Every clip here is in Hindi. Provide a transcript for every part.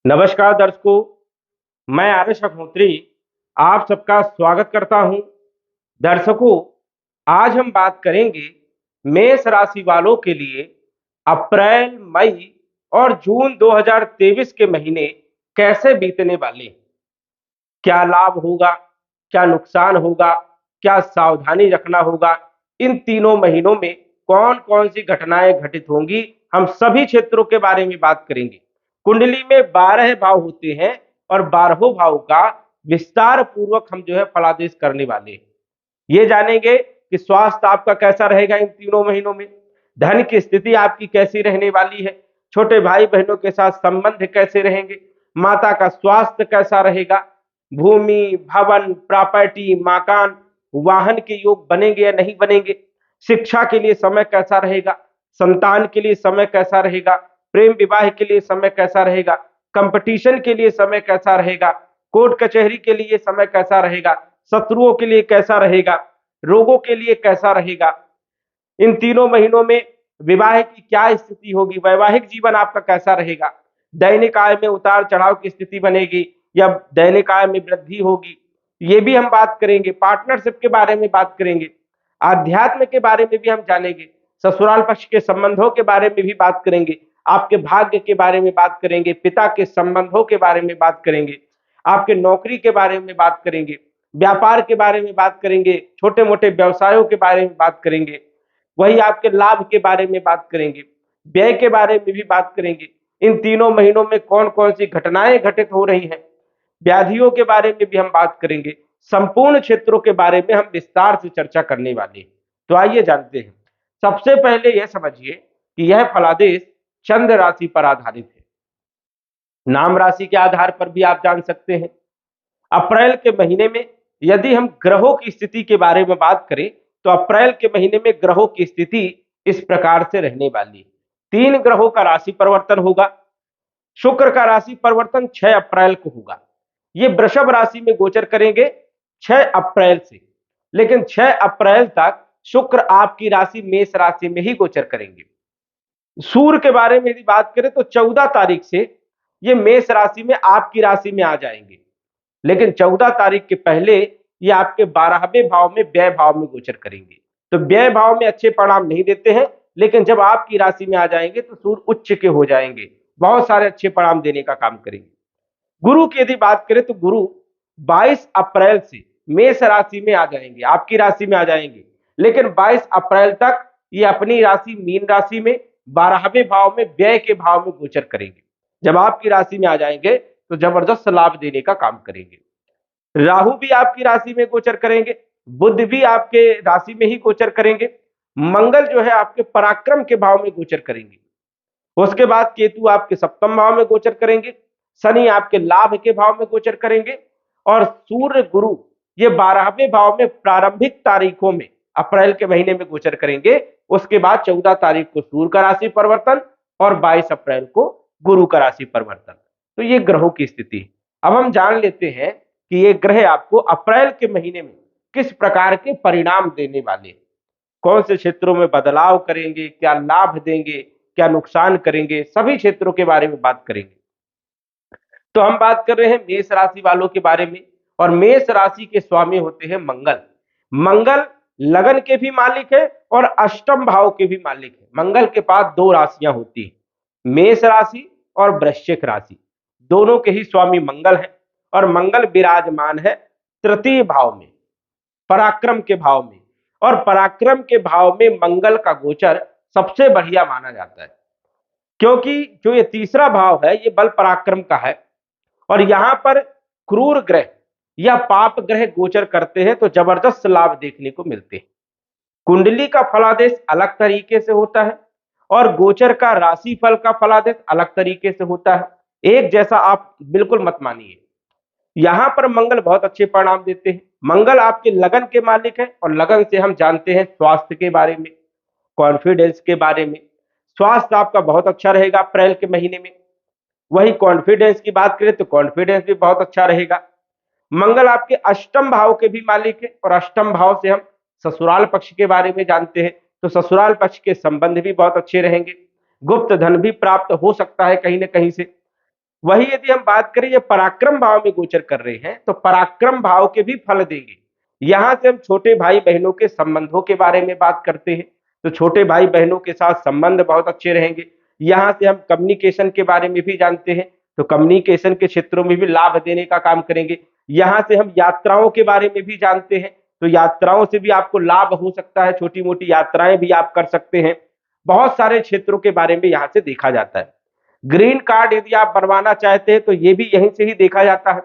नमस्कार दर्शकों, मैं आर्यश अग्निहोत्री आप सबका स्वागत करता हूं। दर्शकों, आज हम बात करेंगे मेष राशि वालों के लिए अप्रैल, मई और जून 2023 के महीने कैसे बीतने वाले हैं। क्या लाभ होगा, क्या नुकसान होगा, क्या सावधानी रखना होगा, इन तीनों महीनों में कौन कौन सी घटनाएं घटित होंगी, हम सभी क्षेत्रों के बारे में बात करेंगे। कुंडली में 12 भाव होते हैं और 12 भाव का विस्तार पूर्वक हम फलादेश करने वाले हैं। ये जानेंगे कि स्वास्थ्य आपका कैसा रहेगा इन तीनों महीनों में, धन की स्थिति आपकी कैसी रहने वाली है, छोटे भाई बहनों के साथ संबंध कैसे रहेंगे, माता का स्वास्थ्य कैसा रहेगा, भूमि, भवन, प्रॉपर्टी, मकान, वाहन के योग बनेंगे या नहीं बनेंगे, शिक्षा के लिए समय कैसा रहेगा, संतान के लिए समय कैसा रहेगा, प्रेम विवाह के लिए समय कैसा रहेगा, कंपटीशन के लिए समय कैसा रहेगा, कोर्ट कचहरी के लिए समय कैसा रहेगा, शत्रुओं के लिए कैसा रहेगा, रोगों के लिए कैसा रहेगा। इन तीनों महीनों में विवाह की क्या स्थिति होगी, वैवाहिक जीवन आपका कैसा रहेगा, दैनिक आय में उतार चढ़ाव की स्थिति बनेगी या दैनिक आय में वृद्धि होगी, ये भी हम बात करेंगे। पार्टनरशिप के बारे में बात करेंगे, आध्यात्म के बारे में भी हम जानेंगे, ससुराल पक्ष के संबंधों के बारे में भी बात करेंगे, आपके भाग्य के बारे में बात करेंगे, पिता के संबंधों के बारे में बात करेंगे, आपके नौकरी के बारे में बात करेंगे, व्यापार के बारे में बात करेंगे, छोटे मोटे व्यवसायों के बारे में बात करेंगे, वही आपके लाभ के बारे में बात करेंगे, व्यय के बारे में भी बात करेंगे। इन तीनों महीनों में कौन कौन सी घटनाएं घटित हो रही हैं, व्याधियों के बारे में भी हम बात करेंगे। संपूर्ण क्षेत्रों के बारे में हम विस्तार से चर्चा करने वाले हैं। तो आइए जानते हैं। सबसे पहले यह समझिए कि यह फलादेश चंद्र राशि पर आधारित है। नाम राशि के आधार पर भी आप जान सकते हैं। अप्रैल के महीने में यदि हम ग्रहों की स्थिति के बारे में बात करें तो अप्रैल के महीने में ग्रहों की स्थिति इस प्रकार से रहने वाली है। 3 ग्रहों का राशि परिवर्तन होगा। शुक्र का राशि परिवर्तन 6 अप्रैल को होगा। ये वृषभ राशि में गोचर करेंगे 6 अप्रैल से, लेकिन 6 अप्रैल तक शुक्र आपकी राशि मेष राशि में ही गोचर करेंगे। सूर्य के बारे में यदि बात करें तो 14 तारीख से ये मेष राशि में आपकी राशि में आ जाएंगे, लेकिन 14 तारीख के पहले ये आपके 12वें भाव में व्यय भाव में गोचर करेंगे। तो व्यय भाव में अच्छे परिणाम नहीं देते हैं, लेकिन जब आपकी राशि में आ जाएंगे तो सूर्य उच्च के हो जाएंगे, बहुत सारे अच्छे परिणाम देने का काम करेंगे। गुरु की यदि बात करें तो गुरु 22 अप्रैल से मेष राशि में आ जाएंगे, आपकी राशि में आ जाएंगे, लेकिन 22 अप्रैल तक ये अपनी राशि मीन राशि में 12वें भाव में व्यय के भाव में गोचर करेंगे। जब आपकी राशि में आ जाएंगे तो जबरदस्त लाभ देने का काम करेंगे। राहु भी आपकी राशि में गोचर करेंगे, बुध भी आपके राशि में ही गोचर करेंगे, मंगल जो है आपके पराक्रम के भाव में गोचर करेंगे। उसके बाद केतु आपके सप्तम भाव में गोचर करेंगे, शनि आपके लाभ के भाव में गोचर करेंगे और सूर्य गुरु ये 12वें भाव में प्रारंभिक तारीखों में अप्रैल के महीने में गोचर करेंगे। उसके बाद 14 तारीख को सूर्य का राशि परिवर्तन और 22 अप्रैल को गुरु का राशि परिवर्तन। तो ये ग्रहों की स्थिति। अब हम जान लेते हैं कि ये ग्रह आपको अप्रैल के महीने में किस प्रकार के परिणाम देने वाले, कौन से क्षेत्रों में बदलाव करेंगे, क्या लाभ देंगे, क्या नुकसान करेंगे, सभी क्षेत्रों के बारे में बात करेंगे। तो हम बात कर रहे हैं मेष राशि वालों के बारे में, और मेष राशि के स्वामी होते हैं मंगल। मंगल लगन के भी मालिक है और अष्टम भाव के भी मालिक है। मंगल के पास 2 राशियां होती हैं, मेष राशि और वृश्चिक राशि, दोनों के ही स्वामी मंगल है और मंगल विराजमान है तृतीय भाव में, पराक्रम के भाव में। और पराक्रम के भाव में मंगल का गोचर सबसे बढ़िया माना जाता है, क्योंकि जो ये तीसरा भाव है ये बल पराक्रम का है और यहां पर क्रूर ग्रह या पाप ग्रह गोचर करते हैं तो जबरदस्त लाभ देखने को मिलते हैं। कुंडली का फलादेश अलग तरीके से होता है और गोचर का राशिफल का फलादेश अलग तरीके से होता है, एक जैसा आप बिल्कुल मत मानिए। यहां पर मंगल बहुत अच्छे परिणाम देते हैं। मंगल आपके लगन के मालिक है और लगन से हम जानते हैं स्वास्थ्य के बारे में, कॉन्फिडेंस के बारे में। स्वास्थ्य आपका बहुत अच्छा रहेगा अप्रैल के महीने में। वही कॉन्फिडेंस की बात करें तो कॉन्फिडेंस भी बहुत अच्छा रहेगा। मंगल आपके अष्टम भाव के भी मालिक है और अष्टम भाव से हम ससुराल पक्ष के बारे में जानते हैं, तो ससुराल पक्ष के संबंध भी बहुत अच्छे रहेंगे। गुप्त धन भी प्राप्त हो सकता है कहीं ना कहीं से। वही यदि हम बात करें ये पराक्रम भाव में गोचर कर रहे हैं तो पराक्रम भाव के भी फल देंगे। यहां से हम छोटे भाई बहनों के संबंधों के बारे में बात करते हैं, तो छोटे भाई बहनों के साथ संबंध बहुत अच्छे रहेंगे। यहां से हम कम्युनिकेशन के बारे में भी जानते हैं, तो कम्युनिकेशन के क्षेत्रों में भी लाभ देने का काम करेंगे। यहां से हम यात्राओं के बारे में भी जानते हैं, तो यात्राओं से भी आपको लाभ हो सकता है, छोटी मोटी यात्राएं भी आप कर सकते हैं। बहुत सारे क्षेत्रों के बारे में यहां से देखा जाता है। ग्रीन कार्ड यदि आप बनवाना चाहते हैं तो ये भी यहीं से ही देखा जाता है।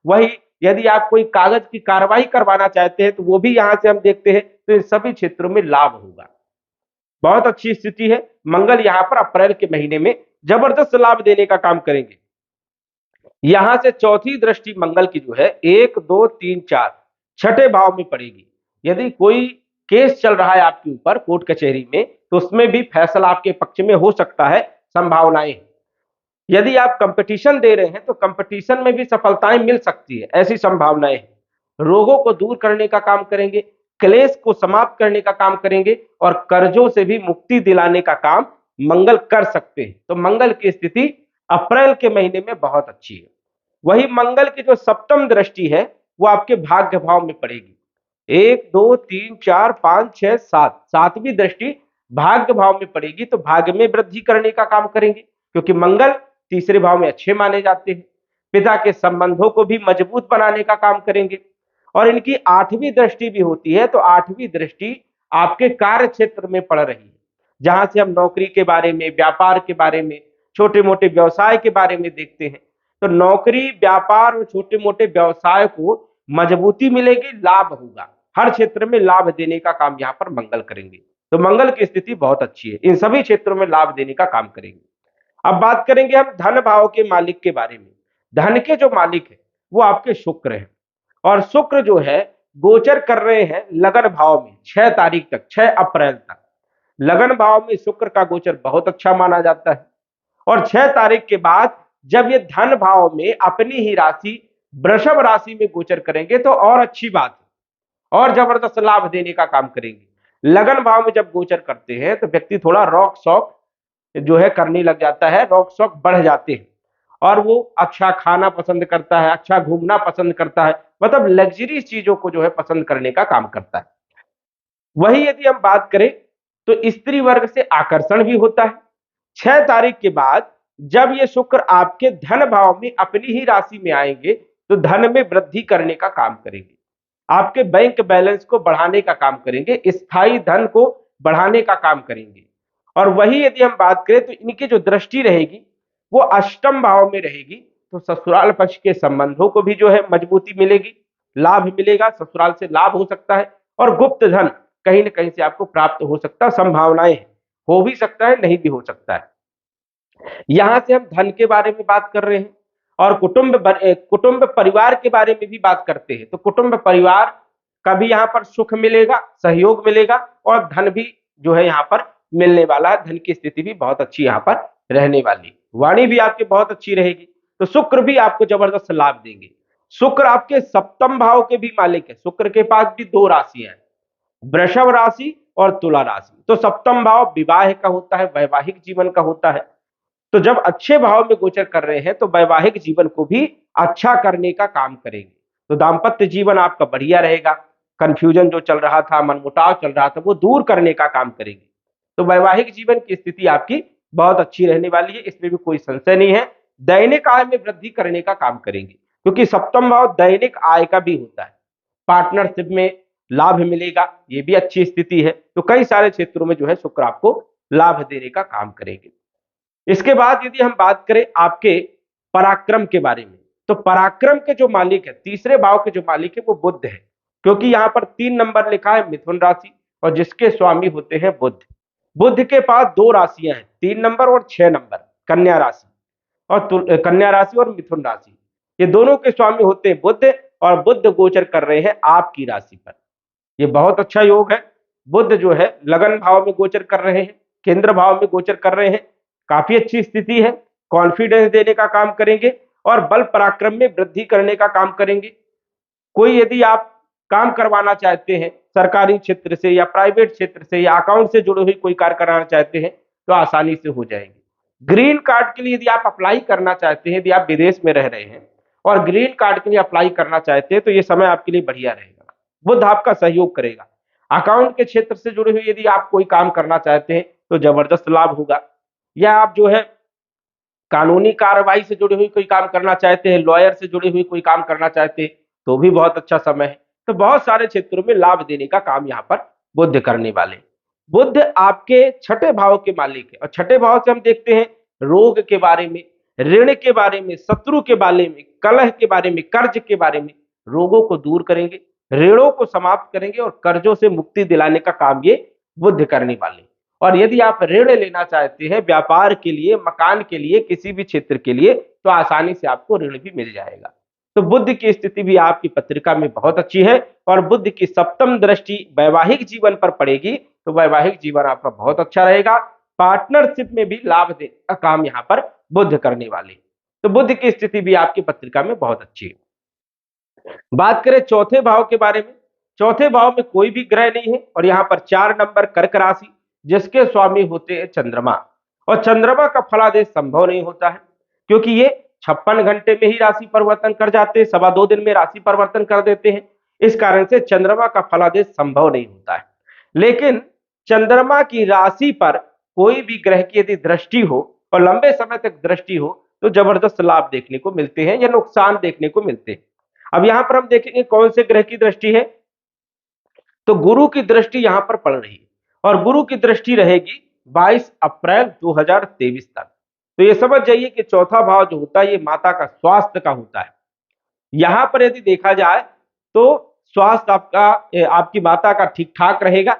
वही यदि आप कोई कागज की कार्रवाई करवाना चाहते हैं तो वो भी यहां से हम देखते हैं, तो इन सभी क्षेत्रों में लाभ होगा। बहुत अच्छी स्थिति है। मंगल यहां पर अप्रैल के महीने में जबरदस्त लाभ देने का काम करेंगे। यहां से चौथी दृष्टि मंगल की जो है 1 2 3 4 छठे भाव में पड़ेगी। यदि कोई केस चल रहा है आपके ऊपर कोर्ट कचहरी में तो उसमें भी फैसला आपके पक्ष में हो सकता है, संभावनाएं। यदि आप कंपटीशन दे रहे हैं तो कंपटीशन में भी सफलताएं मिल सकती है, ऐसी संभावनाएं हैं। रोगों को दूर करने का काम करेंगे, क्लेश को समाप्त करने का काम करेंगे और कर्जों से भी मुक्ति दिलाने का काम मंगल कर सकते हैं। तो मंगल की स्थिति अप्रैल के महीने में बहुत अच्छी है। वही मंगल की जो सप्तम दृष्टि है वो आपके भाग्य भाव में पड़ेगी। 1 2 3 4 5 6 7 सातवीं दृष्टि भाग्य भाव में पड़ेगी, तो भाग्य में वृद्धि करने का काम करेंगे, क्योंकि मंगल तीसरे भाव में अच्छे माने जाते हैं। पिता के संबंधों को भी मजबूत बनाने का काम करेंगे। और इनकी आठवीं दृष्टि भी होती है, तो आठवीं दृष्टि आपके कार्य क्षेत्र में पड़ रही है, जहां से हम नौकरी के बारे में, व्यापार के बारे में, छोटे मोटे व्यवसाय के बारे में देखते हैं। तो नौकरी, व्यापार और छोटे मोटे व्यवसाय को मजबूती मिलेगी, लाभ होगा। हर क्षेत्र में लाभ देने का काम यहाँ पर मंगल करेंगे। तो मंगल की स्थिति बहुत अच्छी है, इन सभी क्षेत्रों में लाभ देने का काम करेंगे। अब बात करेंगे हम धन भाव के मालिक के बारे में। धन के जो मालिक है वो आपके शुक्र है, और शुक्र जो है गोचर कर रहे हैं लगन भाव में 6 तारीख तक, 6 अप्रैल तक। लगन भाव में शुक्र का गोचर बहुत अच्छा माना जाता है। और 6 तारीख के बाद जब ये धन भाव में अपनी ही राशि वृषभ राशि में गोचर करेंगे तो और अच्छी बात है, और जबरदस्त लाभ देने का काम करेंगे। लगन भाव में जब गोचर करते हैं तो व्यक्ति थोड़ा रौक शौक जो है करने लग जाता है, रौक शौक बढ़ जाते हैं, और वो अच्छा खाना पसंद करता है, अच्छा घूमना पसंद करता है, मतलब लग्जरी चीजों को जो है पसंद करने का काम करता है। वही यदि हम बात करें तो स्त्री वर्ग से आकर्षण भी होता है। 6 तारीख के बाद जब ये शुक्र आपके धन भाव में अपनी ही राशि में आएंगे तो धन में वृद्धि करने का काम करेंगे, आपके बैंक बैलेंस को बढ़ाने का काम करेंगे, स्थायी धन को बढ़ाने का काम करेंगे। और वही यदि हम बात करें तो इनकी जो दृष्टि रहेगी वो अष्टम भाव में रहेगी, तो ससुराल पक्ष के संबंधों को भी जो है मजबूती मिलेगी, लाभ मिलेगा, ससुराल से लाभ हो सकता है। और गुप्त धन कहीं ना कहीं से आपको प्राप्त हो सकता है, संभावनाएं हैं, हो भी सकता है, नहीं भी हो सकता है। यहां से हम धन के बारे में बात कर रहे हैं और कुटुंब परिवार के बारे में भी बात करते हैं। तो कुटुंब परिवार का भी यहाँ पर सुख मिलेगा, सहयोग मिलेगा, और धन भी जो है यहाँ पर मिलने वाला है। धन की स्थिति भी बहुत अच्छी यहाँ पर रहने वाली, वाणी भी आपकी बहुत अच्छी रहेगी। तो शुक्र भी आपको जबरदस्त लाभ देंगे। शुक्र आपके सप्तम भाव के भी मालिक है। शुक्र के पास भी 2 राशियां हैं, वृषभ राशि और तुला राशि। तो सप्तम भाव विवाह का होता है, वैवाहिक जीवन का होता है। तो जब अच्छे भाव में गोचर कर रहे हैं तो वैवाहिक जीवन को भी अच्छा करने का काम करेंगे। तो दाम्पत्य जीवन आपका बढ़िया रहेगा, कंफ्यूजन जो चल रहा था, मनमुटाव चल रहा था, वो दूर करने का काम करेंगे। तो वैवाहिक जीवन की स्थिति आपकी बहुत अच्छी रहने वाली है, इसमें भी कोई संशय नहीं है। दैनिक आय में वृद्धि करने का काम करेंगे, क्योंकि सप्तम भाव दैनिक आय का भी होता है। पार्टनरशिप में लाभ मिलेगा, ये भी अच्छी स्थिति है। तो कई सारे क्षेत्रों में जो है शुक्र आपको लाभ देने का काम करेंगे। इसके बाद यदि हम बात करें आपके पराक्रम के बारे में, तो पराक्रम के जो मालिक है, तीसरे भाव के जो मालिक है वो बुध है, क्योंकि यहाँ पर 3 नंबर लिखा है मिथुन राशि, और जिसके स्वामी होते हैं बुध। बुध के पास 2 राशियां हैं, 3 नंबर और 6 नंबर, कन्या राशि और कन्या राशि और मिथुन राशि। ये दोनों के स्वामी होते हैं बुध, और बुध गोचर कर रहे हैं आपकी राशि पर। ये बहुत अच्छा योग है। बुध जो है लगन भाव में गोचर कर रहे हैं, केंद्र भाव में गोचर कर रहे हैं, काफी अच्छी स्थिति है। कॉन्फिडेंस देने का काम करेंगे और बल पराक्रम में वृद्धि करने का काम करेंगे। कोई यदि आप काम करवाना चाहते हैं सरकारी क्षेत्र से या प्राइवेट क्षेत्र से या अकाउंट से जुड़े हुए कोई कार्य कराना चाहते हैं तो आसानी से हो जाएंगे। ग्रीन कार्ड के लिए यदि आप अप्लाई करना चाहते हैं, यदि आप विदेश में रह रहे हैं और ग्रीन कार्ड के लिए अप्लाई करना चाहते हैं, तो ये समय आपके लिए बढ़िया रहेगा, बुध आपका सहयोग करेगा। अकाउंट के क्षेत्र से जुड़े हुए यदि आप कोई काम करना चाहते हैं तो जबरदस्त लाभ होगा, या आप जो है कानूनी कार्रवाई से जुड़ी हुई कोई काम करना चाहते हैं, लॉयर से जुड़ी हुई कोई काम करना चाहते हैं, तो भी बहुत अच्छा समय है। तो बहुत सारे क्षेत्रों में लाभ देने का काम यहाँ पर बुध करने वाले। बुध आपके छठे भाव के मालिक है और छठे भाव से हम देखते हैं रोग के बारे में, ऋण के बारे में, शत्रु के बारे में, कलह के बारे में, कर्ज के बारे में। रोगों को दूर करेंगे, ऋणों को समाप्त करेंगे और कर्जों से मुक्ति दिलाने का काम ये बुध करने वाले। और यदि आप ऋण लेना चाहते हैं व्यापार के लिए, मकान के लिए, किसी भी क्षेत्र के लिए, तो आसानी से आपको ऋण भी मिल जाएगा। तो बुध की स्थिति भी आपकी पत्रिका में बहुत अच्छी है और बुध की सप्तम दृष्टि वैवाहिक जीवन पर पड़ेगी, तो वैवाहिक जीवन आपका बहुत अच्छा रहेगा। पार्टनरशिप में भी लाभ देने का काम यहाँ पर बुध करने वाले। तो बुध की स्थिति भी आपकी पत्रिका में बहुत अच्छी है। बात करें चौथे भाव के बारे में, चौथे भाव में कोई भी ग्रह नहीं है और यहाँ पर 4 नंबर कर्क राशि, जिसके स्वामी होते हैं चंद्रमा। और चंद्रमा का फलादेश संभव नहीं होता है क्योंकि ये 56 घंटे में ही राशि परिवर्तन कर जाते हैं, 2.25 दिन में राशि परिवर्तन कर देते हैं। इस कारण से चंद्रमा का फलादेश संभव नहीं होता है। लेकिन चंद्रमा की राशि पर कोई भी ग्रह की यदि दृष्टि हो और लंबे समय तक दृष्टि हो तो जबरदस्त लाभ देखने को मिलते हैं या नुकसान देखने को मिलते हैं। अब यहां पर हम देखेंगे कौन से ग्रह की दृष्टि है, तो गुरु की दृष्टि यहां पर पड़ रही है और गुरु की दृष्टि रहेगी 22 अप्रैल 2023 तक। तो ये समझ जाइए कि चौथा भाव जो होता है ये माता का स्वास्थ्य का होता है। यहां पर यदि देखा जाए तो स्वास्थ्य आपका आपकी माता का ठीक ठाक रहेगा।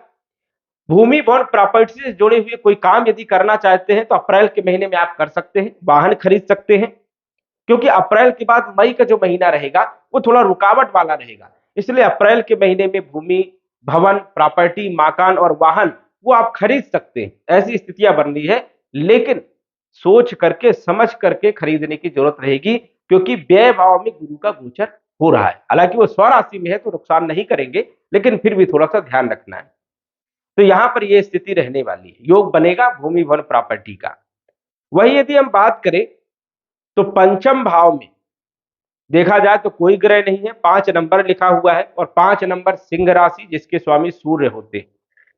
भूमि भवन प्रॉपर्टी से जुड़े हुए कोई काम यदि करना चाहते हैं तो अप्रैल के महीने में आप कर सकते हैं, वाहन खरीद सकते हैं, क्योंकि अप्रैल के बाद मई का जो महीना रहेगा वो थोड़ा रुकावट वाला रहेगा। इसलिए अप्रैल के महीने में भूमि भवन प्रॉपर्टी मकान और वाहन वो आप खरीद सकते हैं, ऐसी स्थितियां बन रही है। लेकिन सोच करके समझ करके खरीदने की जरूरत रहेगी क्योंकि व्यय भाव में गुरु का गोचर हो रहा है। हालांकि वो स्वराशि में है तो नुकसान नहीं करेंगे, लेकिन फिर भी थोड़ा सा ध्यान रखना है। तो यहां पर यह स्थिति रहने वाली है, योग बनेगा भूमि भवन प्रॉपर्टी का। वही यदि हम बात करें तो पंचम भाव में देखा जाए तो कोई ग्रह नहीं है, 5 नंबर लिखा हुआ है और 5 नंबर सिंह राशि जिसके स्वामी सूर्य होते हैं।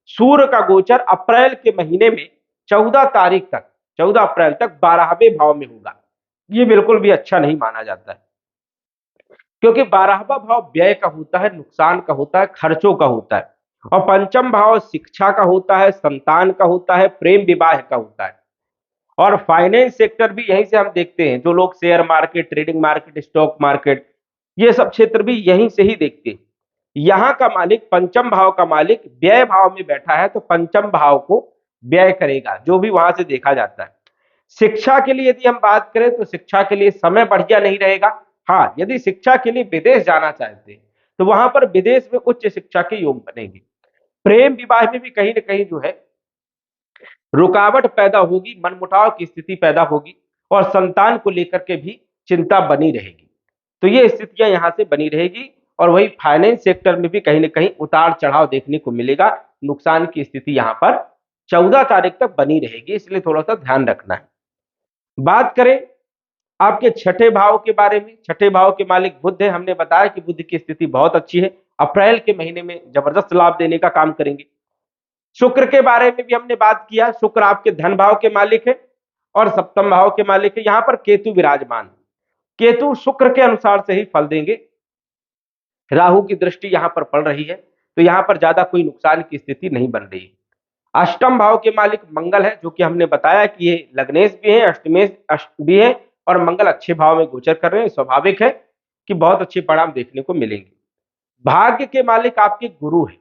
सूर्य का गोचर अप्रैल के महीने में 14 तारीख तक, 14 अप्रैल तक 12वें भाव में होगा। ये बिल्कुल भी अच्छा नहीं माना जाता है क्योंकि 12वां भाव व्यय का होता है, नुकसान का होता है, खर्चों का होता है और पंचम भाव शिक्षा का होता है, संतान का होता है, प्रेम विवाह का होता है। और फाइनेंस सेक्टर भी यहीं से हम देखते हैं, जो लोग share market, trading market, stock market, ये सब क्षेत्र भी यहीं से ही देखते हैं। यहाँ का मालिक, पंचम भाव का मालिक व्यय भाव में बैठा है तो पंचम भाव को व्यय करेगा, जो भी वहां से देखा जाता है। शिक्षा के लिए यदि हम बात करें तो शिक्षा के लिए समय बढ़िया नहीं रहेगा। हाँ, यदि शिक्षा के लिए विदेश जाना चाहते हैं तो वहां पर विदेश में उच्च शिक्षा के योग बनेंगे। प्रेम विवाह में भी कहीं ना कहीं जो है रुकावट पैदा होगी, मनमुटाव की स्थिति पैदा होगी और संतान को लेकर के भी चिंता बनी रहेगी। तो ये स्थितियां यहां से बनी रहेगी और वही फाइनेंस सेक्टर में भी कहीं ना कहीं उतार चढ़ाव देखने को मिलेगा। नुकसान की स्थिति यहां पर 14 तारीख तक बनी रहेगी, इसलिए थोड़ा सा ध्यान रखना है। बात करें आपके छठे भाव के बारे में, छठे भाव के मालिक बुध है। हमने बताया कि बुध की स्थिति बहुत अच्छी है, अप्रैल के महीने में जबरदस्त लाभ देने का काम करेंगे। शुक्र के बारे में भी हमने बात किया, शुक्र आपके धन भाव के मालिक है और सप्तम भाव के मालिक है। यहां पर केतु विराजमान, केतु शुक्र के अनुसार से ही फल देंगे। राहु की दृष्टि यहां पर पड़ रही है तो यहां पर ज्यादा कोई नुकसान की स्थिति नहीं बन रही है। अष्टम भाव के मालिक मंगल है, जो कि हमने बताया कि ये लग्नेश भी है, अष्टमेश अष्ट भी है और मंगल अच्छे भाव में गोचर कर रहे हैं। स्वाभाविक है कि बहुत अच्छे परिणाम देखने को मिलेंगे। भाग्य के मालिक आपके गुरु है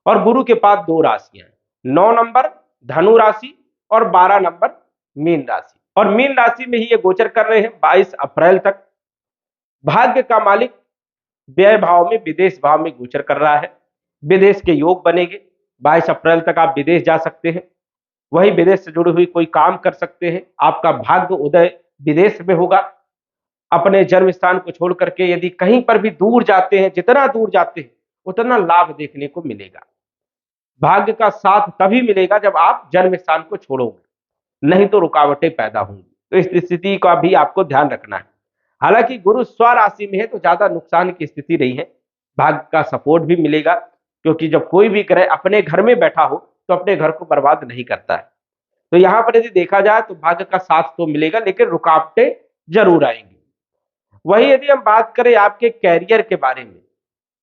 और गुरु के पास 2 राशियां हैं, 9 नंबर धनु राशि और 12 नंबर मीन राशि, और मीन राशि में ही ये गोचर कर रहे हैं 22 अप्रैल तक। भाग्य का मालिक व्यय भाव में, विदेश भाव में गोचर कर रहा है, विदेश के योग बनेंगे। 22 अप्रैल तक आप विदेश जा सकते हैं, वही विदेश से जुड़ी हुई कोई काम कर सकते हैं। आपका भाग्य उदय विदेश में होगा। अपने जन्म स्थान को छोड़ करके यदि कहीं पर भी दूर जाते हैं, जितना दूर जाते हैं उतना लाभ देखने को मिलेगा। भाग्य का साथ तभी मिलेगा जब आप जन्म स्थान को छोड़ोगे। नहीं तो रुकावटें पैदा होंगी। तो इस स्थिति का भी आपको ध्यान रखना है। हालांकि गुरु स्वराशि में है तो ज्यादा नुकसान की स्थिति नहीं है, भाग्य का सपोर्ट भी मिलेगा, क्योंकि जब कोई भी ग्रह अपने घर में बैठा हो तो अपने घर को बर्बाद नहीं करता है। तो यहां पर यदि देखा जाए तो भाग्य का साथ तो मिलेगा, लेकिन रुकावटें जरूर आएंगी। वही यदि हम बात करें आपके कैरियर के बारे में,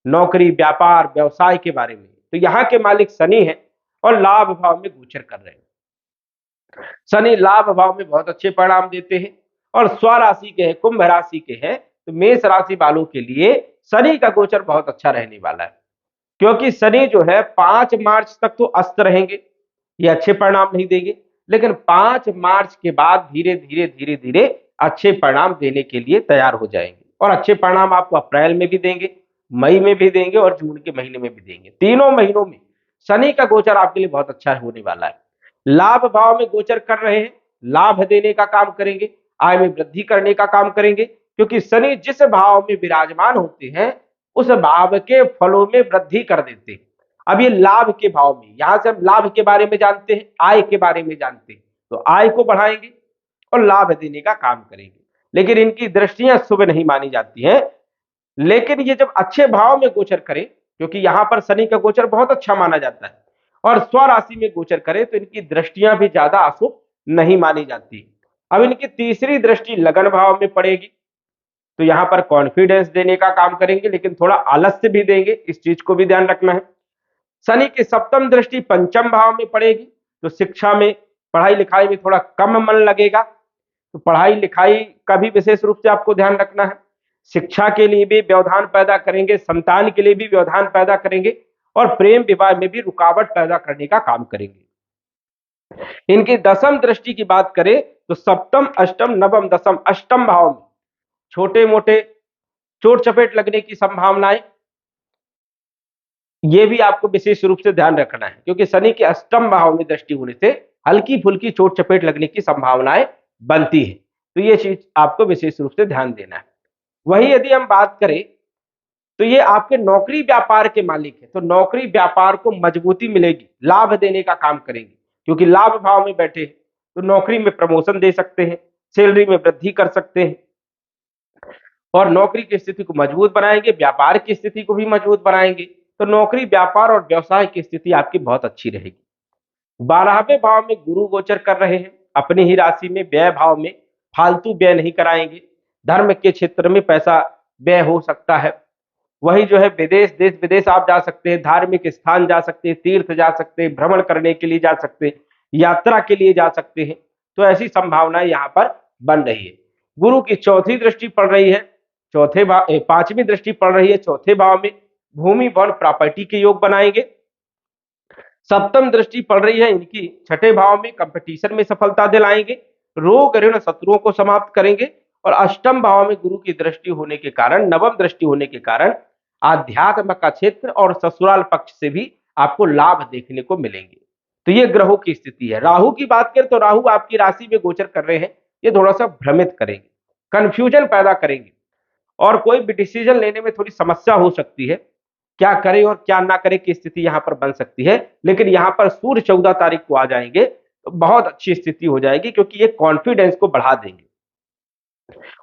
नौकरी, व्यापार, व्यवसाय के बारे में, तो यहाँ के मालिक शनि है और लाभ भाव में गोचर कर रहे हैं। शनि लाभ भाव में बहुत अच्छे परिणाम देते हैं और स्वराशि के हैं, कुंभ राशि के हैं, तो मेष राशि वालों के लिए शनि का गोचर बहुत अच्छा रहने वाला है। क्योंकि शनि जो है 5 मार्च तक तो अस्त रहेंगे, ये अच्छे परिणाम नहीं देंगे, लेकिन 5 मार्च के बाद धीरे धीरे धीरे धीरे अच्छे परिणाम देने के लिए तैयार हो जाएंगे और अच्छे परिणाम आपको अप्रैल में भी देंगे, मई में भी देंगे और जून के महीने में भी देंगे। तीनों महीनों में शनि का गोचर आपके लिए बहुत अच्छा होने वाला है। लाभ भाव में गोचर कर रहे हैं, लाभ देने का काम करेंगे, आय में वृद्धि करने का काम करेंगे, क्योंकि शनि जिस भाव में विराजमान होते हैं उस भाव के फलों में वृद्धि कर देते हैं। अब ये लाभ के भाव में, यहां से हम लाभ के बारे में जानते हैं, आय के बारे में जानते हैं, तो आय को बढ़ाएंगे और लाभ देने का काम करेंगे। लेकिन इनकी दृष्टियां शुभ नहीं मानी जाती हैं। लेकिन ये जब अच्छे भाव में गोचर करें, क्योंकि यहां पर शनि का गोचर बहुत अच्छा माना जाता है, और स्वराशि में गोचर करें तो इनकी दृष्टियां भी ज्यादा अशुभ नहीं मानी जाती। अब इनकी तीसरी दृष्टि लगन भाव में पड़ेगी, तो यहां पर कॉन्फिडेंस देने का काम करेंगे, लेकिन थोड़ा आलस्य भी देंगे, इस चीज को भी ध्यान रखना है। शनि की सप्तम दृष्टि पंचम भाव में पड़ेगी, तो शिक्षा में, पढ़ाई लिखाई में थोड़ा कम मन लगेगा, तो पढ़ाई लिखाई का भी विशेष रूप से आपको ध्यान रखना है। शिक्षा के लिए भी व्यवधान पैदा करेंगे, संतान के लिए भी व्यवधान पैदा करेंगे और प्रेम विवाह में भी रुकावट पैदा करने का काम करेंगे। इनकी दसम दृष्टि की बात करें तो सप्तम, अष्टम, नवम, दसम, अष्टम भाव में छोटे मोटे चोट चपेट लगने की संभावनाएं, ये भी आपको विशेष रूप से ध्यान रखना है, क्योंकि शनि के अष्टम भाव में दृष्टि होने से हल्की फुल्की चोट चपेट लगने की संभावनाएं बनती है। तो ये चीज आपको विशेष रूप से ध्यान देना है। वही यदि हम बात करें तो ये आपके नौकरी व्यापार के मालिक है, तो नौकरी व्यापार को मजबूती मिलेगी, लाभ देने का काम करेंगे, क्योंकि लाभ भाव में बैठे हैं तो नौकरी में प्रमोशन दे सकते हैं, सैलरी में वृद्धि कर सकते हैं और नौकरी की स्थिति को मजबूत बनाएंगे, व्यापार की स्थिति को भी मजबूत बनाएंगे। तो नौकरी, व्यापार और व्यवसाय की स्थिति आपकी बहुत अच्छी रहेगी। 12वें भाव में गुरु गोचर कर रहे हैं, अपनी ही राशि में व्यय भाव में, फालतू व्यय नहीं कराएंगे, धर्म के क्षेत्र में पैसा व्यय हो सकता है। वही जो है विदेश, देश विदेश आप जा सकते हैं, धार्मिक स्थान जा सकते हैं, तीर्थ जा सकते हैं, भ्रमण करने के लिए जा सकते हैं, यात्रा के लिए जा सकते हैं। तो ऐसी संभावनाएं यहाँ पर बन रही है। गुरु की चौथी दृष्टि पड़ रही है, चौथे भाव, पांचवी दृष्टि पड़ रही है चौथे भाव में, भूमि वन प्रॉपर्टी के योग बनाएंगे। सप्तम दृष्टि पड़ रही है इनकी छठे भाव में, कंपटीशन में सफलता दिलाएंगे, रोग ऋण शत्रुओं को समाप्त करेंगे। और अष्टम भाव में गुरु की दृष्टि होने के कारण, नवम दृष्टि होने के कारण आध्यात्म का क्षेत्र और ससुराल पक्ष से भी आपको लाभ देखने को मिलेंगे। तो ये ग्रहों की स्थिति है। राहु की बात करें तो राहु आपकी राशि में गोचर कर रहे हैं, ये थोड़ा सा भ्रमित करेंगे, कंफ्यूजन पैदा करेंगे और कोई भी डिसीजन लेने में थोड़ी समस्या हो सकती है, क्या करे और क्या ना करे की स्थिति यहां पर बन सकती है। लेकिन यहां पर सूर्य 14 तारीख को आ जाएंगे तो बहुत अच्छी स्थिति हो जाएगी, क्योंकि ये कॉन्फिडेंस को बढ़ा देंगे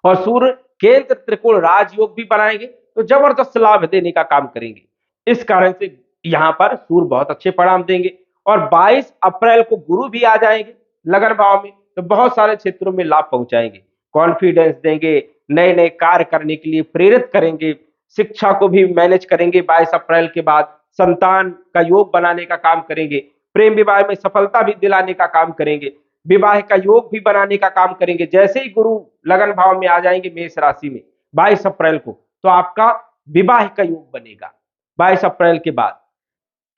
और सूर्य केंद्र त्रिकोण राजयोग भी बनाएंगे, तो जबरदस्त लाभ देने का काम करेंगे। इस कारण से यहां पर सूर्य बहुत अच्छे परिणाम देंगे। और 22 अप्रैल को गुरु भी आ जाएंगे लगन भाव में, तो बहुत सारे क्षेत्रों में लाभ पहुंचाएंगे, कॉन्फिडेंस देंगे, नए नए कार्य करने के लिए प्रेरित करेंगे, शिक्षा को भी मैनेज करेंगे। 22 अप्रैल के बाद संतान का योग बनाने का काम करेंगे, प्रेम विवाह में सफलता भी दिलाने का काम करेंगे, विवाह का योग भी बनाने का काम करेंगे। जैसे ही गुरु लगन भाव में आ जाएंगे मेष राशि में 22 अप्रैल को, तो आपका विवाह का योग बनेगा। 22 अप्रैल के बाद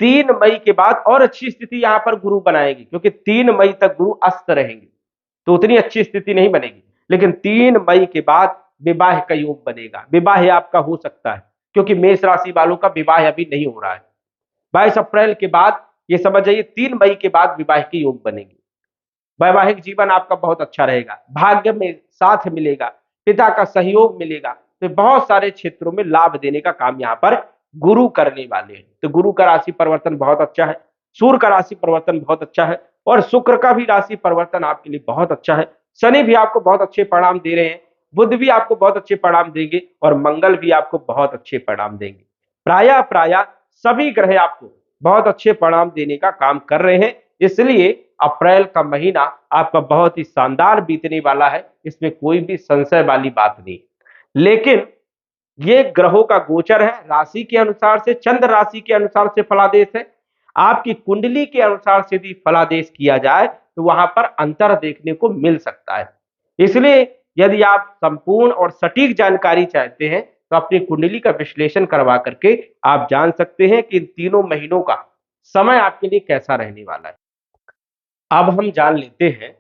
3 मई के बाद और अच्छी स्थिति यहां पर गुरु बनाएगी, क्योंकि 3 मई तक गुरु अस्त रहेंगे तो उतनी अच्छी स्थिति नहीं बनेगी, लेकिन 3 मई के बाद विवाह का योग बनेगा। विवाह आपका हो सकता है, क्योंकि मेष राशि वालों का विवाह अभी नहीं हो रहा है। 22 अप्रैल के बाद ये समझ जाइए 3 मई के बाद विवाह के योग बनेंगे। वैवाहिक जीवन आपका बहुत अच्छा रहेगा, भाग्य में साथ मिलेगा, पिता का सहयोग मिलेगा। तो बहुत सारे क्षेत्रों में लाभ देने का काम यहाँ पर गुरु करने वाले हैं। तो गुरु का राशि परिवर्तन बहुत अच्छा है, सूर्य का राशि परिवर्तन बहुत अच्छा है और शुक्र का भी राशि परिवर्तन आपके लिए बहुत अच्छा है। शनि भी आपको बहुत अच्छे परिणाम दे रहे हैं, बुध भी आपको बहुत अच्छे परिणाम देंगे और मंगल भी आपको बहुत अच्छे परिणाम देंगे। प्रायः प्रायः सभी ग्रह आपको बहुत अच्छे परिणाम देने का काम कर रहे हैं, इसलिए अप्रैल का महीना आपका बहुत ही शानदार बीतने वाला है, इसमें कोई भी संशय वाली बात नहीं। लेकिन ये ग्रहों का गोचर है, राशि के अनुसार से, चंद्र राशि के अनुसार से फलादेश है। आपकी कुंडली के अनुसार से भी फलादेश किया जाए तो वहां पर अंतर देखने को मिल सकता है। इसलिए यदि आप संपूर्ण और सटीक जानकारी चाहते हैं तो अपनी कुंडली का विश्लेषण करवा करके आप जान सकते हैं कि इन तीनों महीनों का समय आपके लिए कैसा रहने वाला है। अब हम जान लेते हैं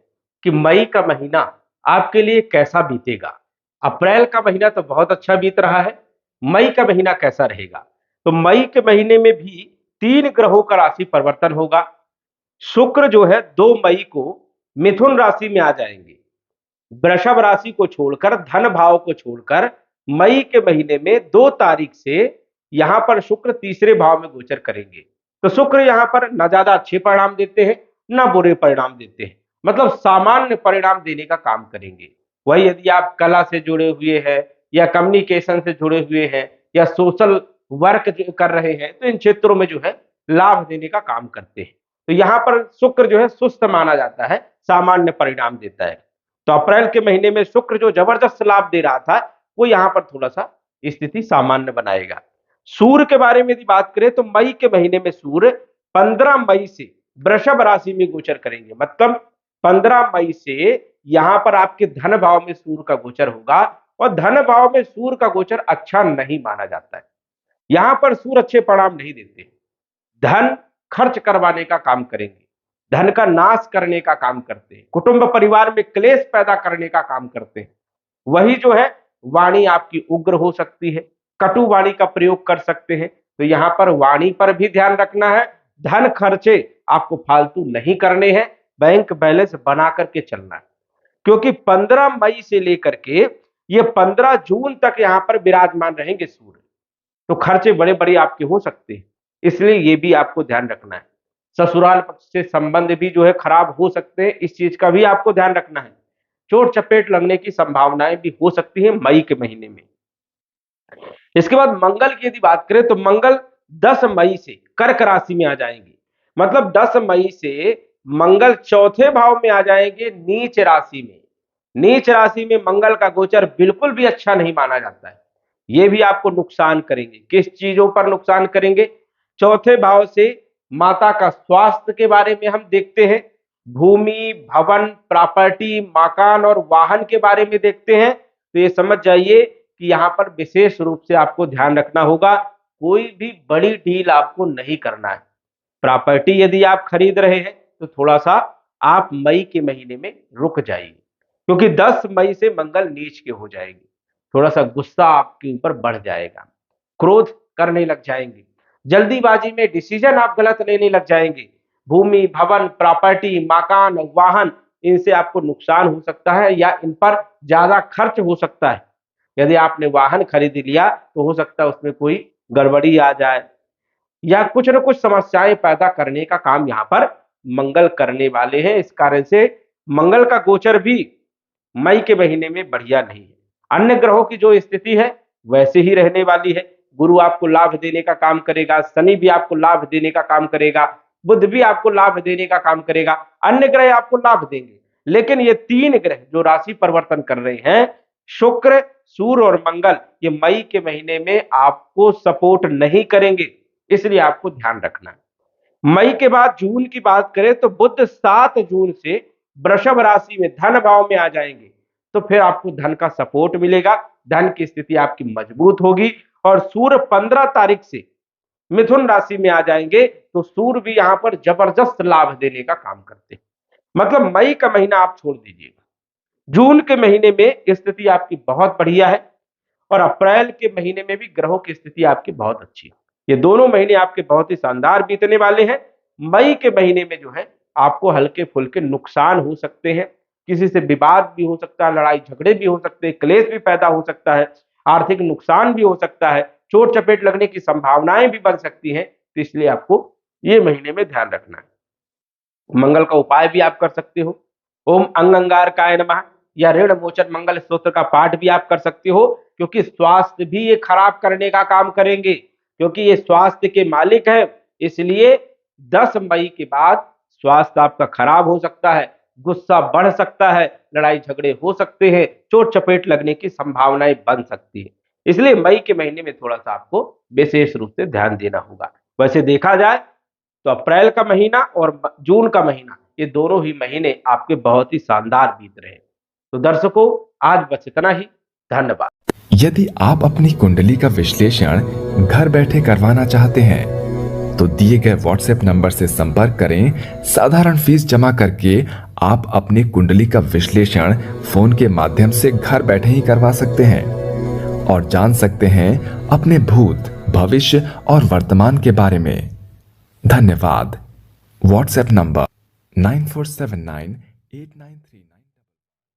कि मई का महीना आपके लिए कैसा बीतेगा। अप्रैल का महीना तो बहुत अच्छा बीत रहा है, मई का महीना कैसा रहेगा? तो मई के महीने में भी 3 ग्रहों का राशि परिवर्तन होगा। शुक्र जो है 2 मई को मिथुन राशि में आ जाएंगे। वृषभ राशि को छोड़कर, धन भाव को छोड़कर मई के महीने में 2 तारीख से यहां पर शुक्र तीसरे भाव में गोचर करेंगे। तो शुक्र यहां पर न ज्यादा अच्छे परिणाम देते हैं, न बुरे परिणाम देते हैं, मतलब सामान्य परिणाम देने का काम करेंगे। वही यदि आप कला से जुड़े हुए हैं या कम्युनिकेशन से जुड़े हुए हैं या सोशल वर्क कर रहे हैं तो इन क्षेत्रों में जो है लाभ देने का काम करते हैं। तो यहाँ पर शुक्र जो है सुस्त माना जाता है, सामान्य परिणाम देता है। तो अप्रैल के महीने में शुक्र जो जबरदस्त लाभ दे रहा था वो यहाँ पर थोड़ा सा स्थिति सामान्य बनाएगा। सूर्य के बारे में यदि बात करें तो मई के महीने में सूर्य 15 मई से वृषभ राशि में गोचर करेंगे, मतलब 15 मई से यहां पर आपके धन भाव में सूर्य का गोचर होगा और धन भाव में सूर्य का गोचर अच्छा नहीं माना जाता है। यहां पर सूर्य अच्छे परिणाम नहीं देते, धन खर्च करवाने का काम करेंगे, धन का नाश करने का काम करते हैं, कुटुंब परिवार में क्लेश पैदा करने का काम करते हैं। वही जो है वाणी आपकी उग्र हो सकती है, कटु वाणी का प्रयोग कर सकते हैं। तो यहां पर वाणी पर भी ध्यान रखना है, धन खर्चे आपको फालतू नहीं करने हैं, बैंक बैलेंस बना करके चलना है। क्योंकि 15 मई से लेकर के ये 15 जून तक यहां पर विराजमान रहेंगे सूर्य, तो खर्चे बड़े बड़े आपके हो सकते हैं, इसलिए ये भी आपको ध्यान रखना है। ससुराल पक्ष से संबंध भी जो है खराब हो सकते हैं, इस चीज का भी आपको ध्यान रखना है। चोट चपेट लगने की संभावनाएं भी हो सकती हैं मई के महीने में। इसके बाद मंगल की यदि बात करें तो मंगल 10 मई से कर्क राशि में आ जाएंगे, मतलब 10 मई से मंगल चौथे भाव में आ जाएंगे नीच राशि में। नीच राशि में मंगल का गोचर बिल्कुल भी अच्छा नहीं माना जाता है, ये भी आपको नुकसान करेंगे। किस चीजों पर नुकसान करेंगे? चौथे भाव से माता का स्वास्थ्य के बारे में हम देखते हैं, भूमि भवन प्रॉपर्टी मकान और वाहन के बारे में देखते हैं। तो ये समझ जाइए कि यहाँ पर विशेष रूप से आपको ध्यान रखना होगा, कोई भी बड़ी डील आपको नहीं करना है। प्रॉपर्टी यदि आप खरीद रहे हैं तो थोड़ा सा आप मई के महीने में रुक जाइए, क्योंकि 10 मई से मंगल नीच के हो जाएंगे। थोड़ा सा गुस्सा आपके ऊपर बढ़ जाएगा, क्रोध करने लग जाएंगे, जल्दीबाजी में डिसीजन आप गलत लेने लग जाएंगे। भूमि भवन प्रॉपर्टी मकान वाहन इनसे आपको नुकसान हो सकता है या इन पर ज्यादा खर्च हो सकता है। यदि आपने वाहन खरीद लिया तो हो सकता है उसमें कोई गड़बड़ी आ जाए या कुछ न कुछ समस्याएं पैदा करने का काम यहाँ पर मंगल करने वाले हैं। इस कारण से मंगल का गोचर भी मई के महीने में बढ़िया नहीं है। अन्य ग्रहों की जो स्थिति है वैसे ही रहने वाली है। गुरु आपको लाभ देने का काम करेगा, शनि भी आपको लाभ देने का काम करेगा, बुध भी आपको लाभ देने का काम करेगा, अन्य ग्रह आपको लाभ देंगे। लेकिन ये 3 ग्रह जो राशि परिवर्तन कर रहे हैं, शुक्र सूर्य और मंगल, ये मई के महीने में आपको सपोर्ट नहीं करेंगे, इसलिए आपको ध्यान रखना है। मई के बाद जून की बात करें तो बुध 7 जून से वृषभ राशि में धन भाव में आ जाएंगे, तो फिर आपको धन का सपोर्ट मिलेगा, धन की स्थिति आपकी मजबूत होगी। और सूर्य 15 तारीख से मिथुन राशि में आ जाएंगे, तो सूर्य भी यहां पर जबरदस्त लाभ देने का काम करते हैं। मतलब मई का महीना आप छोड़ दीजिएगा, जून के महीने में स्थिति आपकी बहुत बढ़िया है और अप्रैल के महीने में भी ग्रहों की स्थिति आपकी बहुत अच्छी है। ये दोनों महीने आपके बहुत ही शानदार बीतने वाले हैं। मई के महीने में जो है आपको हल्के फुल्के नुकसान हो सकते हैं, किसी से विवाद भी हो सकता है, लड़ाई झगड़े भी हो सकते हैं, क्लेश भी पैदा हो सकता है, आर्थिक नुकसान भी हो सकता है, चोट चपेट लगने की संभावनाएं भी बन सकती हैं। तो इसलिए आपको ये महीने में ध्यान रखना है। मंगल का उपाय भी आप कर सकते हो। ओम अंग अंगारकाय नमः या ऋण मोचन मंगल स्तोत्र का पाठ भी आप कर सकते हो, क्योंकि स्वास्थ्य भी ये खराब करने का काम करेंगे, क्योंकि ये स्वास्थ्य के मालिक हैं। इसलिए 10 मई के बाद स्वास्थ्य आपका खराब हो सकता है, गुस्सा बढ़ सकता है, लड़ाई झगड़े हो सकते हैं, चोट चपेट लगने की संभावनाएं बन सकती है। इसलिए मई के महीने में थोड़ा सा आपको विशेष रूप से ध्यान देना होगा। वैसे देखा जाए तो अप्रैल का महीना और जून का महीना, ये दोनों ही महीने आपके बहुत ही शानदार बीत रहे हैं। तो दर्शकों, आज बस इतना ही। धन्यवाद। यदि आप अपनी कुंडली का विश्लेषण घर बैठे करवाना चाहते हैं तो दिए गए व्हाट्सएप नंबर से संपर्क करें। साधारण फीस जमा करके आप अपनी कुंडली का विश्लेषण फोन के माध्यम से घर बैठे ही करवा सकते हैं और जान सकते हैं अपने भूत, भविष्य और वर्तमान के बारे में। धन्यवाद। WhatsApp number 947989